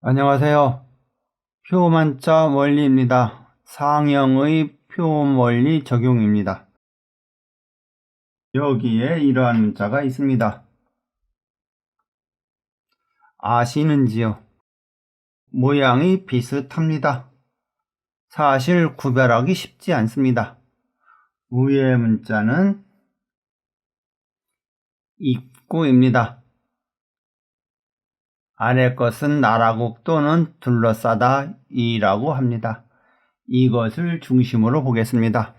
안녕하세요. 표만자 원리입니다. 상형의 표음 원리 적용입니다. 여기에 이러한 문자가 있습니다. 아시는지요? 모양이 비슷합니다. 사실 구별하기 쉽지 않습니다. 위의 문자는 입구입니다. 아래 것은 나라국 또는 둘러싸다 이라고 합니다. 이것을 중심으로 보겠습니다.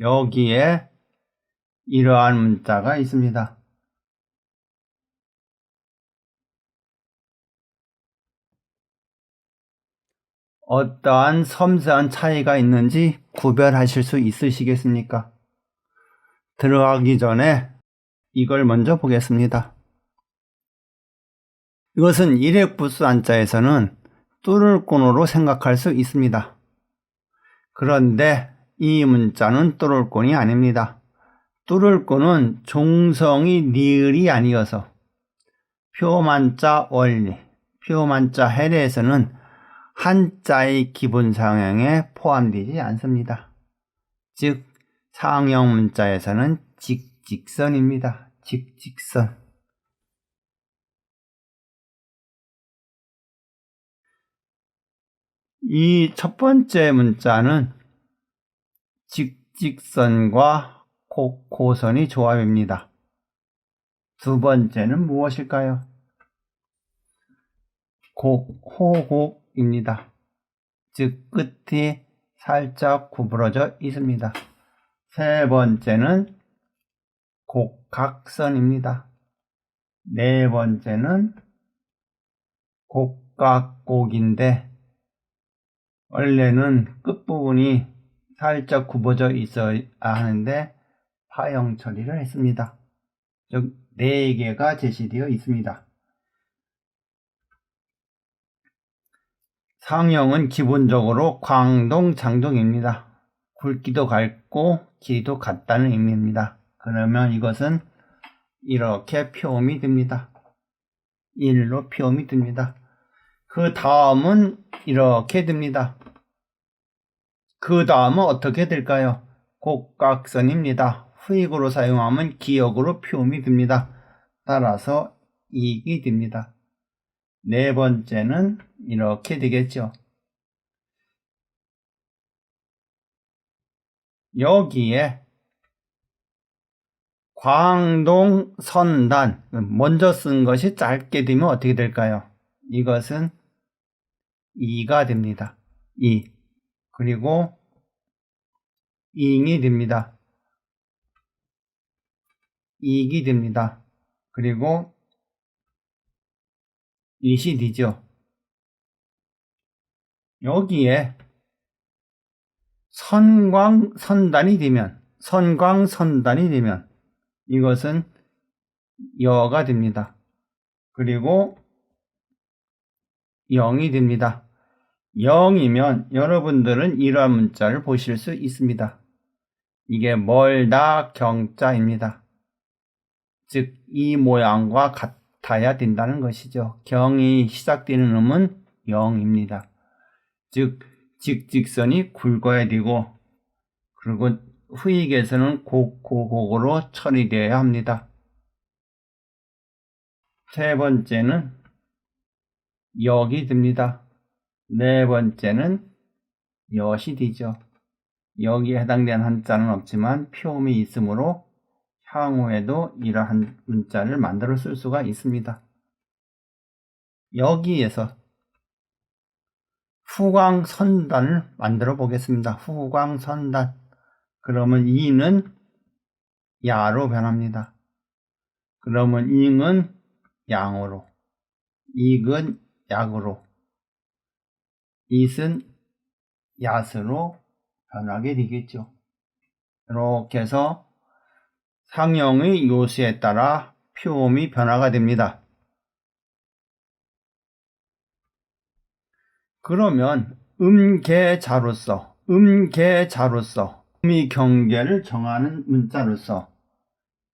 여기에 이러한 문자가 있습니다. 어떠한 섬세한 차이가 있는지 구별하실 수 있으시겠습니까? 들어가기 전에 이걸 먼저 보겠습니다. 이것은 일획부수 한자에서는 뚜룰꾼으로 생각할 수 있습니다. 그런데 이 문자는 뚜룰꾼이 아닙니다. 뚜룰꾼은 종성이 니을이 아니어서 표만자 원리, 표만자 해례에서는 한자의 기본 상형에 포함되지 않습니다. 즉 상형 문자에서는 직직선입니다. 직직선. 이 첫 번째 문자는 직직선과 곡호선이 조합입니다. 두 번째는 무엇일까요? 호곡입니다. 즉 끝이 살짝 구부러져 있습니다. 세 번째는 곡각선입니다. 네 번째는 곡각곡인데 원래는 끝부분이 살짝 굽어져 있어야 하는데 파형 처리를 했습니다. 즉 4개가 제시되어 있습니다. 상형은 기본적으로 광동장동입니다. 굵기도 같고 길이도 같다는 의미입니다. 그러면 이것은 이렇게 표음이 됩니다. 1로 표음이 됩니다. 그 다음은 이렇게 됩니다. 그 다음은 어떻게 될까요? 곡각선입니다. 후익으로 사용하면 기역으로 표음이 됩니다. 따라서 이익이 됩니다. 네 번째는 이렇게 되겠죠. 여기에 광동선단, 먼저 쓴 것이 짧게 되면 어떻게 될까요? 이것은 이가 됩니다. 이. 그리고 잉이 됩니다. 이익이 됩니다. 그리고 이시 되죠. 여기에 선광선단이 되면 이것은 여가 됩니다. 그리고 영이 됩니다. 0이면 여러분들은 이러한 문자를 보실 수 있습니다. 이게 멀다 경자입니다. 즉 이 모양과 같아야 된다는 것이죠. 경이 시작되는 음은 0입니다. 즉 직직선이 굵어야 되고 그리고 후익에서는 곡으로 처리되어야 합니다. 세 번째는 역이 됩니다. 네 번째는 엿이 되죠. 여기에 해당되는 한자는 없지만 표음이 있으므로 향후에도 이러한 문자를 만들어 쓸 수가 있습니다. 여기에서 후광선단을 만들어 보겠습니다. 후광선단. 그러면 이는 야로 변합니다. 그러면 잉은 양으로, 익은 약으로, 잇은 얏으로 변하게 되겠죠. 이렇게 해서 상형의 요수에 따라 표음이 변화가 됩니다. 그러면 음계자로서 음의 경계를 정하는 문자로서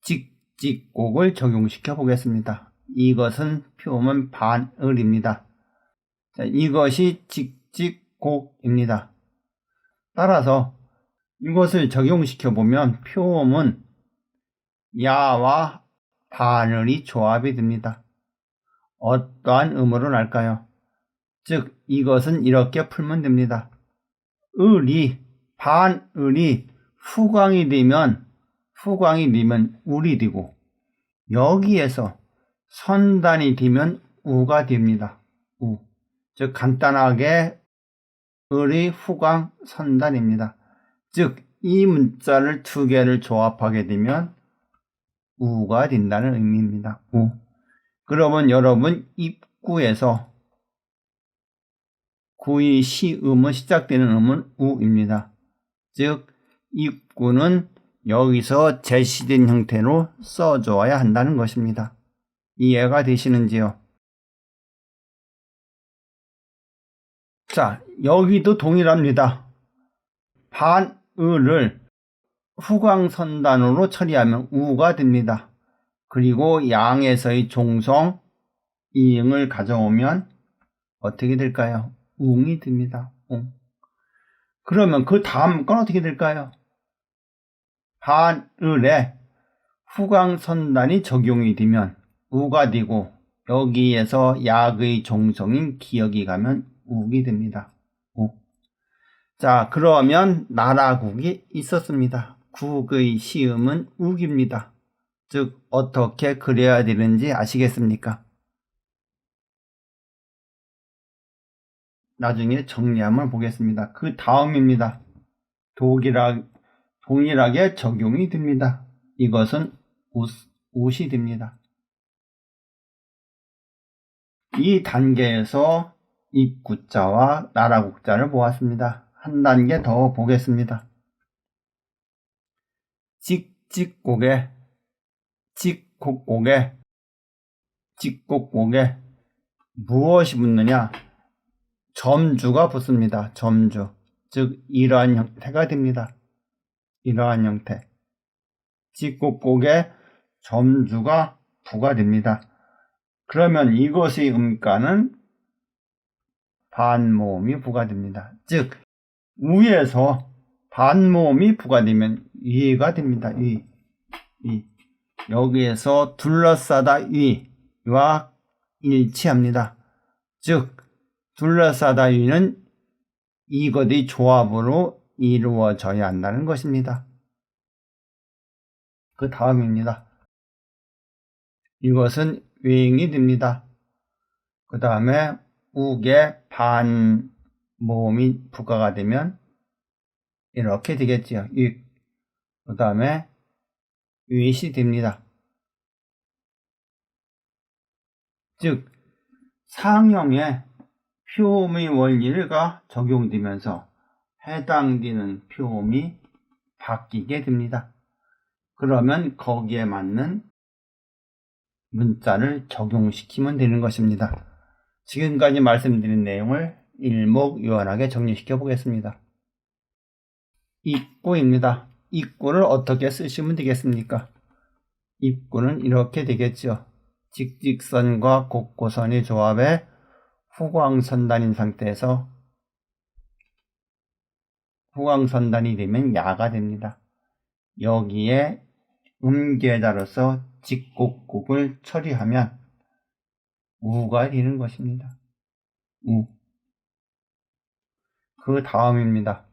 직직곡을 적용시켜 보겠습니다. 이것은 표음은 반을입니다. 자, 이것이 직직곡입니다. 따라서 이것을 적용시켜 보면 표음은 야와 바늘이 조합이 됩니다. 어떠한 음으로 날까요? 즉 이것은 이렇게 풀면 됩니다. 반을이 후광이 되면 울이 되고, 여기에서 선단이 되면 우가 됩니다. 우. 즉 간단하게 을이 후광 선단입니다. 즉 이 문자를 두 개를 조합하게 되면 우가 된다는 의미입니다. 우. 그러면 여러분 입구에서 구의 시음은 시작되는 음은 우입니다. 즉 입구는 여기서 제시된 형태로 써줘야 한다는 것입니다. 이해가 되시는지요? 자, 여기도 동일합니다. 반을을 후광선단으로 처리하면 우가 됩니다. 그리고 양에서의 종성, 이응을 가져오면 어떻게 될까요? 웅이 됩니다. 웅. 그러면 그 다음 건 어떻게 될까요? 반을에 후광선단이 적용이 되면 우가 되고, 여기에서 약의 종성인 기역이 가면 욱이 됩니다. 욱. 자, 그러면 나라국이 있었습니다. 국의 시음은 욱입니다. 즉 어떻게 그려야 되는지 아시겠습니까? 나중에 정리 한번 보겠습니다. 그 다음입니다. 동일하게 적용이 됩니다. 이것은 웃이 됩니다. 이 단계에서 입구자와 나라국자를 보았습니다. 한 단계 더 보겠습니다. 직곡에 무엇이 붙느냐? 점주가 붙습니다. 점주. 즉 이러한 형태가 됩니다. 이러한 형태. 직곡에 점주가 부과됩니다. 그러면 이것의 음가는 반모음이 부과됩니다. 즉 위에서 반모음이 부과되면 위가 됩니다. 위. 여기에서 둘러싸다 위와 일치합니다. 즉 둘러싸다 위는 이것의 조합으로 이루어져야 한다는 것입니다. 그 다음입니다. 이것은 외행이 됩니다. 그 다음에 욱에 반모음이 부과가 되면 이렇게 되겠지요. 그 다음에 윗이 됩니다. 즉 상형에 표음의 원리가 적용되면서 해당되는 표음이 바뀌게 됩니다. 그러면 거기에 맞는 문자를 적용시키면 되는 것입니다. 지금까지 말씀드린 내용을 일목요연하게 정리시켜 보겠습니다. 입구입니다. 입구를 어떻게 쓰시면 되겠습니까? 입구는 이렇게 되겠죠. 직직선과 곡고선의 조합에 후광선단인 상태에서 후광선단이 되면 야가 됩니다. 여기에 음계자로서 직곡국을 처리하면 우가 되는 것입니다. 우. 그 다음입니다.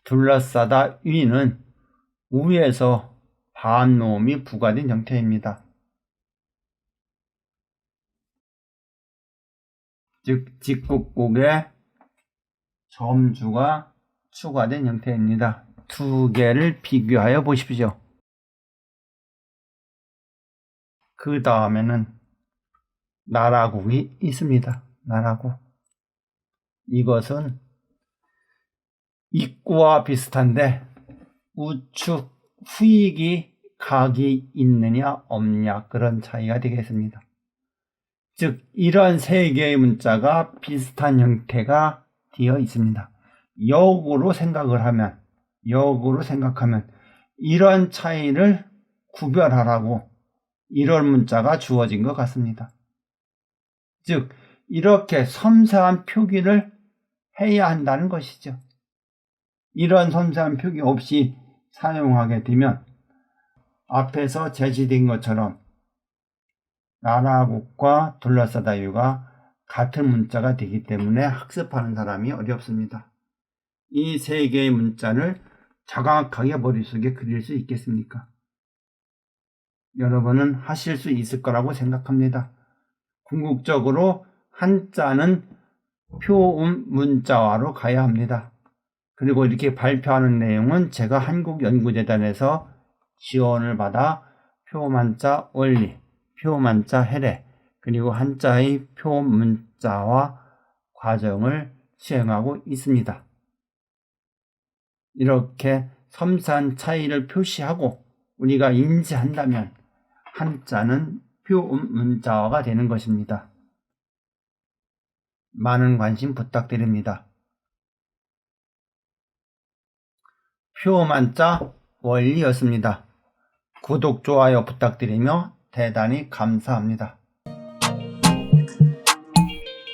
둘러싸다 위는 우에서 반모음이 부과된 형태입니다. 즉 직곡국에 점주가 추가된 형태입니다. 두 개를 비교하여 보십시오. 그 다음에는 나라국이 있습니다. 나라국. 이것은 입구와 비슷한데 우측 후익이 각이 있느냐 없냐 그런 차이가 되겠습니다. 즉 이런 세 개의 문자가 비슷한 형태가 되어 있습니다. 역으로 생각하면 이런 차이를 구별하라고 이런 문자가 주어진 것 같습니다. 즉 이렇게 섬세한 표기를 해야 한다는 것이죠. 이런 섬세한 표기 없이 사용하게 되면 앞에서 제시된 것처럼 나라국과 둘러싸다유가 같은 문자가 되기 때문에 학습하는 사람이 어렵습니다. 이 세 개의 문자를 정확하게 머릿속에 그릴 수 있겠습니까? 여러분은 하실 수 있을 거라고 생각합니다. 궁극적으로 한자는 표음 문자화로 가야 합니다. 그리고 이렇게 발표하는 내용은 제가 한국연구재단에서 지원을 받아 표음한자 원리, 표음한자 해례, 그리고 한자의 표음 문자화 과정을 수행하고 있습니다. 이렇게 섬세한 차이를 표시하고 우리가 인지한다면 한자는 표음 문자화가 되는 것입니다. 많은 관심 부탁드립니다. 표음한자 원리였습니다. 구독, 좋아요 부탁드리며 대단히 감사합니다.